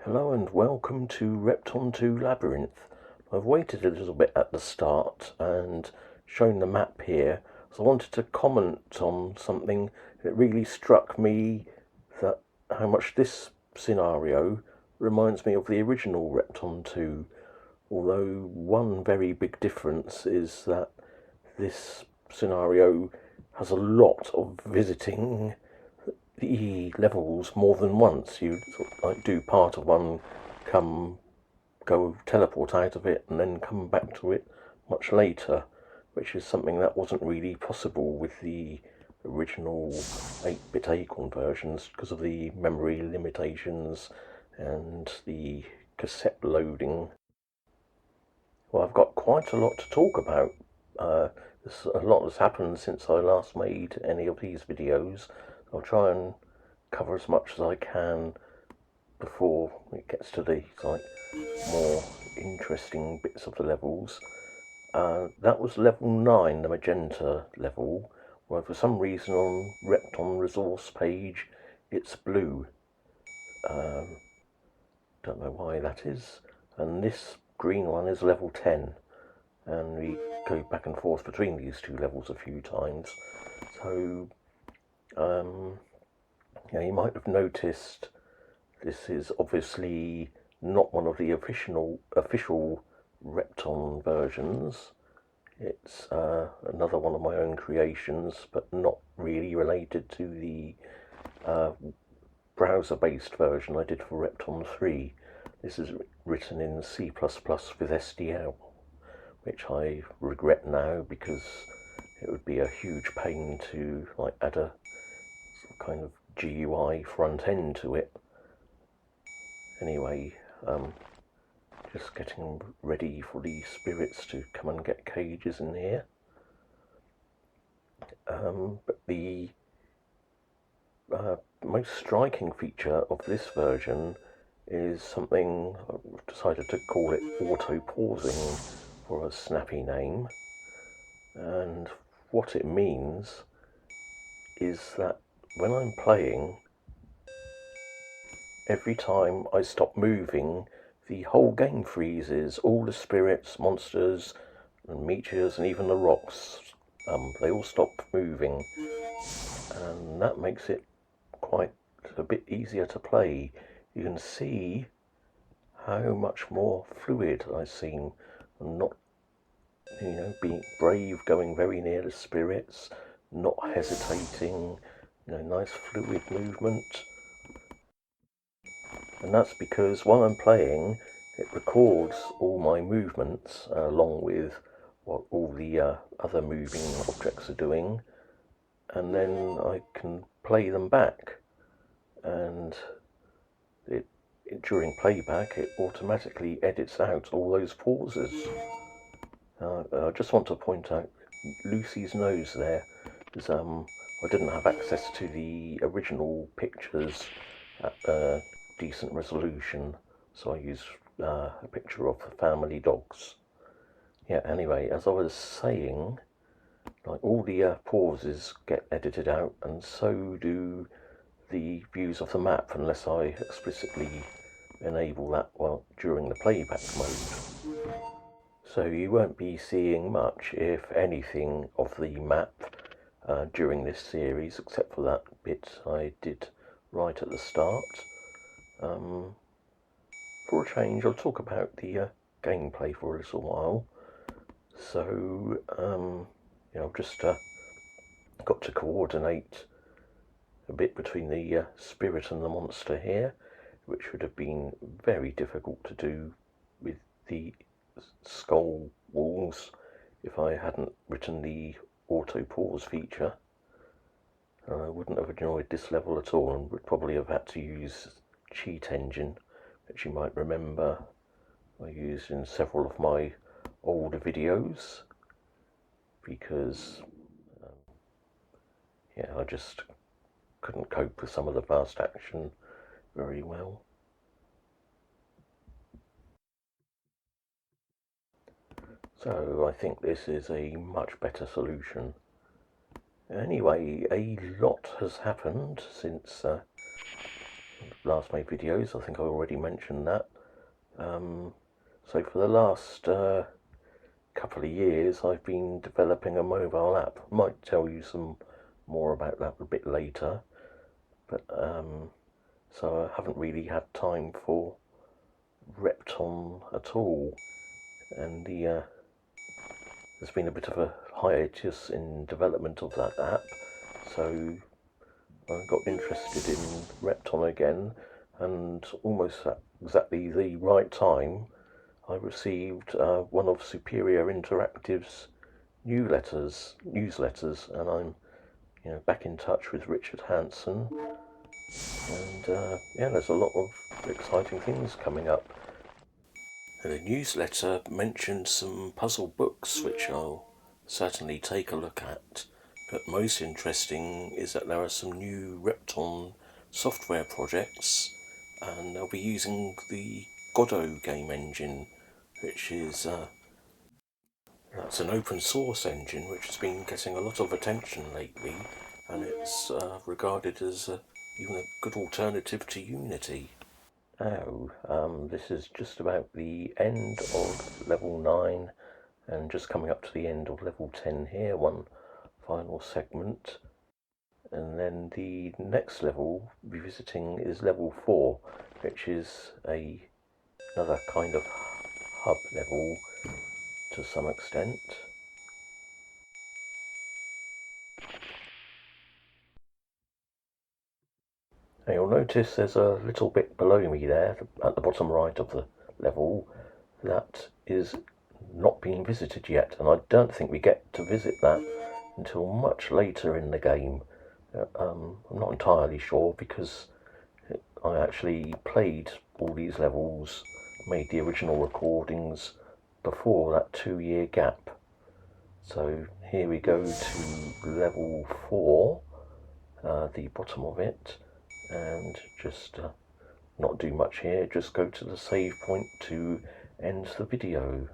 Hello and welcome to Repton 2 Labyrinth. I've waited a little bit at the start and shown the map here, so I wanted to comment on something that really struck me, that how much this scenario reminds me of the original Repton 2, although one very big difference is that this scenario has a lot of visiting the levels more than once. You sort of like do part of one, go teleport out of it, and then come back to it much later, which is something that wasn't really possible with the original 8-bit Acorn versions because of the memory limitations and the cassette loading. Well, I've got quite a lot to talk about. There's a lot has happened since I last made any of these videos. I'll try and cover as much as I can before it gets to the more interesting bits of the levels. That was level 9, the magenta level, where for some reason on Repton resource page it's blue. Don't know why that is. And this green one is level 10, and we go back and forth between these two levels a few times. So you might have noticed this is obviously not one of the official Repton versions. It's another one of my own creations, but not really related to the browser-based version I did for Repton 3. This is written in C++ with SDL, which I regret now because it would be a huge pain to add a kind of GUI front end to it. Anyway, just getting ready for the spirits to come and get cages in here. But the most striking feature of this version is something I've decided to call it auto-pausing for a snappy name. And what it means is that when I'm playing, every time I stop moving, the whole game freezes. All the spirits, monsters, and meteors, and even the rocks, they all stop moving. And that makes it quite a bit easier to play. You can see how much more fluid I seem, and not, being brave, going very near the spirits, not hesitating, nice fluid movement. And that's because while I'm playing, it records all my movements along with what all the other moving objects are doing, and then I can play them back. And during playback, it automatically edits out all those pauses. I just want to point out Lucy's nose there, because I didn't have access to the original pictures at decent resolution, so I used a picture of the family dogs. Yeah, anyway, as I was saying, all the pauses get edited out, and so do the views of the map, unless I explicitly enable that during the playback mode. So you won't be seeing much, if anything, of the map during this series, except for that bit I did right at the start. For a change, I'll talk about the gameplay for a little while. So, I've just got to coordinate a bit between the spirit and the monster here, which would have been very difficult to do with the skull walls if I hadn't written the auto pause feature. I wouldn't have enjoyed this level at all, and would probably have had to use cheat engine, which you might remember I used in several of my older videos, because I just couldn't cope with some of the fast action very well. So I think this is a much better solution. Anyway, a lot has happened since last made videos. I think I already mentioned that. So for the last couple of years, I've been developing a mobile app. I might tell you some more about that a bit later, but so I haven't really had time for Repton at all, and there's been a bit of a hiatus in development of that app, so I got interested in Repton again, and almost at exactly the right time, I received one of Superior Interactive's newsletters, and I'm back in touch with Richard Hanson, and yeah, there's a lot of exciting things coming up. And the newsletter mentioned some puzzle books, which I'll certainly take a look at. But most interesting is that there are some new Repton software projects, and they'll be using the Godot game engine, which is that's an open source engine which has been getting a lot of attention lately, and it's regarded as even a good alternative to Unity. Now, this is just about the end of level 9 and just coming up to the end of level 10 here, one final segment. And then the next level we'll be visiting is level 4, which is another kind of hub level to some extent. Now you'll notice there's a little bit below me there, at the bottom right of the level, that is not being visited yet, and I don't think we get to visit that until much later in the game. I'm not entirely sure because I actually played all these levels, made the original recordings before that 2-year gap. So here we go to level 4, the bottom of it, and just not do much here, just go to the save point to end the video.